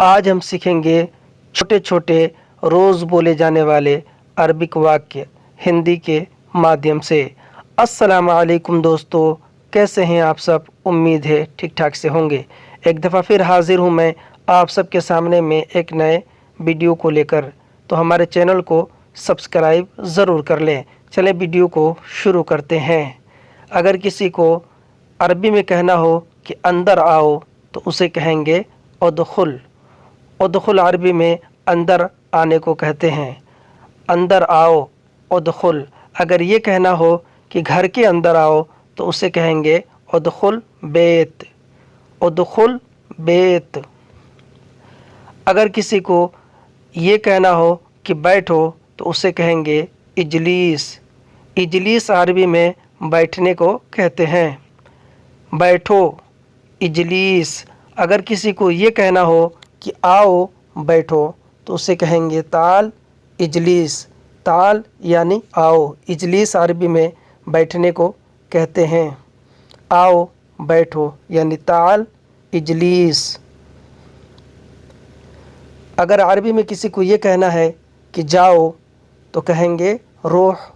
आज हम सीखेंगे छोटे छोटे रोज़ बोले जाने वाले अरबिक वाक्य हिंदी के माध्यम से। अस्सलाम वालेकुम दोस्तों, कैसे हैं आप सब? उम्मीद है ठीक ठाक से होंगे। एक दफ़ा फिर हाजिर हूं मैं आप सबके सामने में एक नए वीडियो को लेकर। तो हमारे चैनल को सब्सक्राइब ज़रूर कर लें। चलें वीडियो को शुरू करते हैं। अगर किसी को अरबी में कहना हो कि अंदर आओ तो उसे कहेंगे उदखुल। उदखुल अरबी में अंदर आने को कहते हैं। अंदर आओ उदखुल। अगर ये कहना हो कि घर के अंदर आओ तो उसे कहेंगे उदखुल बेत। उदखुल बेत। अगर किसी को ये कहना हो कि बैठो तो उसे कहेंगे इजलीस। इजलीस अरबी में बैठने को कहते हैं। बैठो इजलीस। अगर किसी को ये कहना हो कि आओ बैठो तो उसे कहेंगे ताल इजलीस। ताल यानी आओ। इजलीस अरबी में बैठने को कहते हैं। आओ बैठो यानी ताल इजलीस। अगर अरबी में किसी को ये कहना है कि जाओ तो कहेंगे रोह।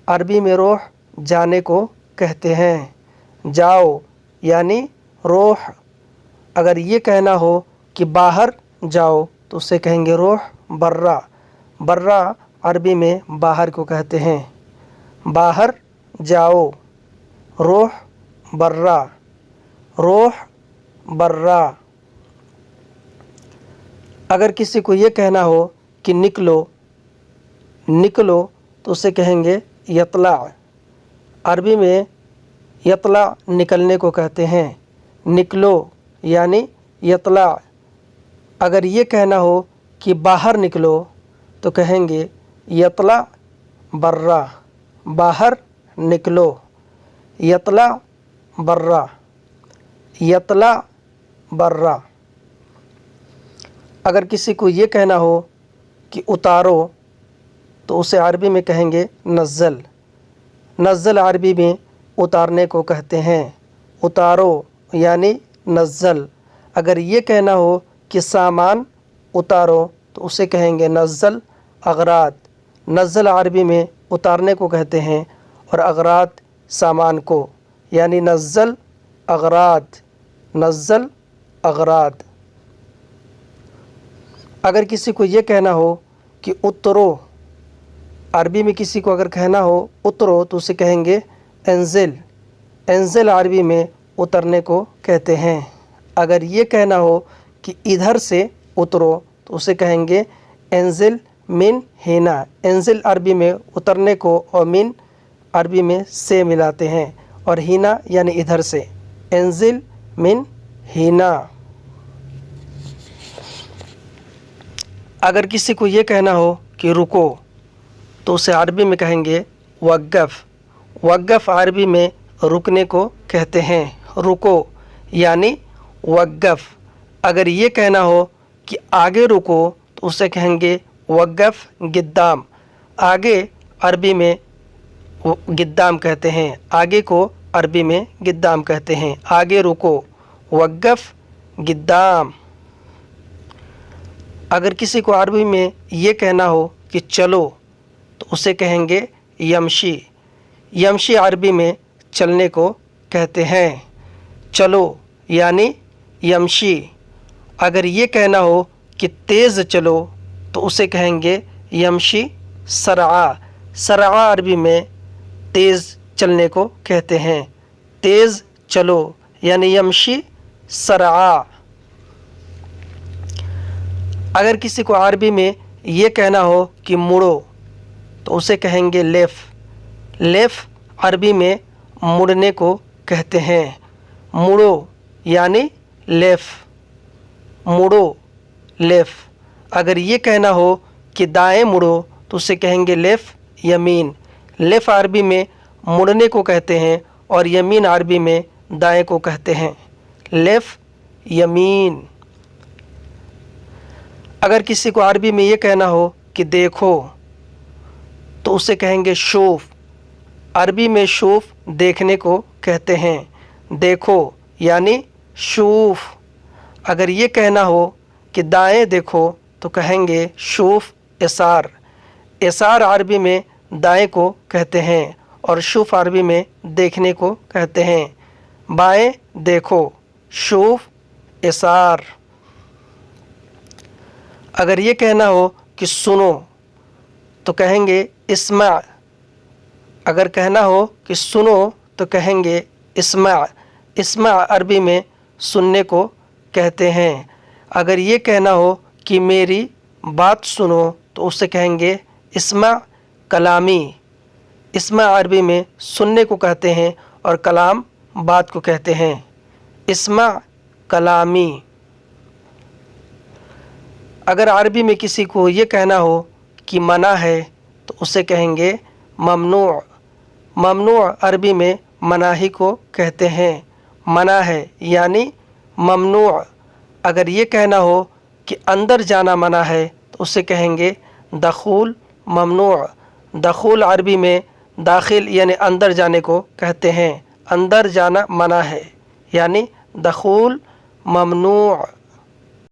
अरबी में रोह जाने को कहते हैं। जाओ यानी रोह। अगर ये कहना हो कि बाहर जाओ तो उसे कहेंगे रोह बर्रा। बर्रा अरबी में बाहर को कहते हैं। बाहर जाओ रोह बर्रा। रोह बर्रा। अगर किसी को ये कहना हो कि निकलो निकलो तो उसे कहेंगे यतला। अरबी में यतला निकलने को कहते हैं। निकलो यानी यतला। अगर ये कहना हो कि बाहर निकलो तो कहेंगे यतला बर्रा। बाहर निकलो यतला बर्रा। यतला बर्रा। अगर किसी को ये कहना हो कि उतारो तो उसे अरबी में कहेंगे नज़्ज़ल। नज़्ज़ल अरबी में उतारने को कहते हैं। उतारो यानी नज़्ज़ल। अगर ये कहना हो कि सामान उतारो तो उसे कहेंगे नज़्ज़ल अगराद। नज़्ज़ल अरबी में उतारने को कहते हैं और अगराद सामान को, यानी नज़्ज़ल अगराद। नज़्ज़ल अगराद। अगर किसी को ये कहना हो कि उतरो, अरबी में किसी को अगर कहना हो उतरो तो उसे कहेंगे एंजिल। एंजिल अरबी में उतरने को कहते हैं। अगर ये कहना हो कि इधर से उतरो तो उसे कहेंगे एंजिल मिन हिना। एंजिल अरबी में उतरने को और मिन अरबी में से मिलाते हैं और हिना यानी इधर से। एंजिल मिन हिना। अगर किसी को ये कहना हो कि रुको तो उसे अरबी में कहेंगे वक़्फ़। वक़्फ़ अरबी में रुकने को कहते हैं। रुको यानी वक़्फ़। अगर ये कहना हो कि आगे रुको तो उसे कहेंगे वक़्फ़ गिद्दाम। आगे अरबी में गिद्दाम कहते हैं। आगे को अरबी में गिद्दाम कहते हैं। आगे रुको वक़्फ़ गिद्दाम। अगर किसी को अरबी में ये कहना हो कि चलो तो उसे कहेंगे यमशी। यमशी अरबी में चलने को कहते हैं। चलो यानी यमशी। अगर ये कहना हो कि तेज़ चलो तो उसे कहेंगे यमशी सरआ। सरआ अरबी में तेज़ चलने को कहते हैं। तेज़ चलो यानी यमशी सरआ। अगर किसी को अरबी में ये कहना हो कि मुड़ो तो उसे कहेंगे लेफ़। लेफ़ अरबी में मुड़ने को कहते हैं। मुड़ो यानी लेफ़। मुड़ो लेफ़। अगर ये कहना हो कि दाएं मुड़ो तो उसे कहेंगे लेफ़ यमीन। लेफ़ अरबी में मुड़ने को कहते हैं और यमीन अरबी में दाएं को कहते हैं। लेफ़ यमीन। अगर किसी को अरबी में ये कहना हो कि देखो तो उसे कहेंगे शूफ। अरबी में शूफ देखने को कहते हैं। देखो यानी शूफ। अगर ये कहना हो कि दाएं देखो तो कहेंगे शूफ इसार। इसार अरबी में दाएं को कहते हैं और शूफ अरबी में देखने को कहते हैं। बाएं देखो, शूफ इसार। अगर ये कहना हो कि सुनो तो कहेंगे इस्मा। अगर कहना हो कि सुनो तो कहेंगे इस्मा। इस्मा अरबी में सुनने को कहते हैं। अगर ये कहना हो कि मेरी बात सुनो तो उसे कहेंगे इस्मा कलामी। इस्मा अरबी में सुनने को कहते हैं और कलाम बात को कहते हैं। इस्मा कलामी। अगर अरबी में किसी को ये कहना हो कि मना है तो उसे कहेंगे ममनू। ममनू अरबी में मनाही को कहते हैं। मना है यानी ममनू। अगर ये कहना हो कि अंदर जाना मना है तो उसे कहेंगे दखूल ममनू। दखूल अरबी में दाखिल यानी अंदर जाने को कहते हैं। अंदर जाना मना है यानी दखूल ममनू।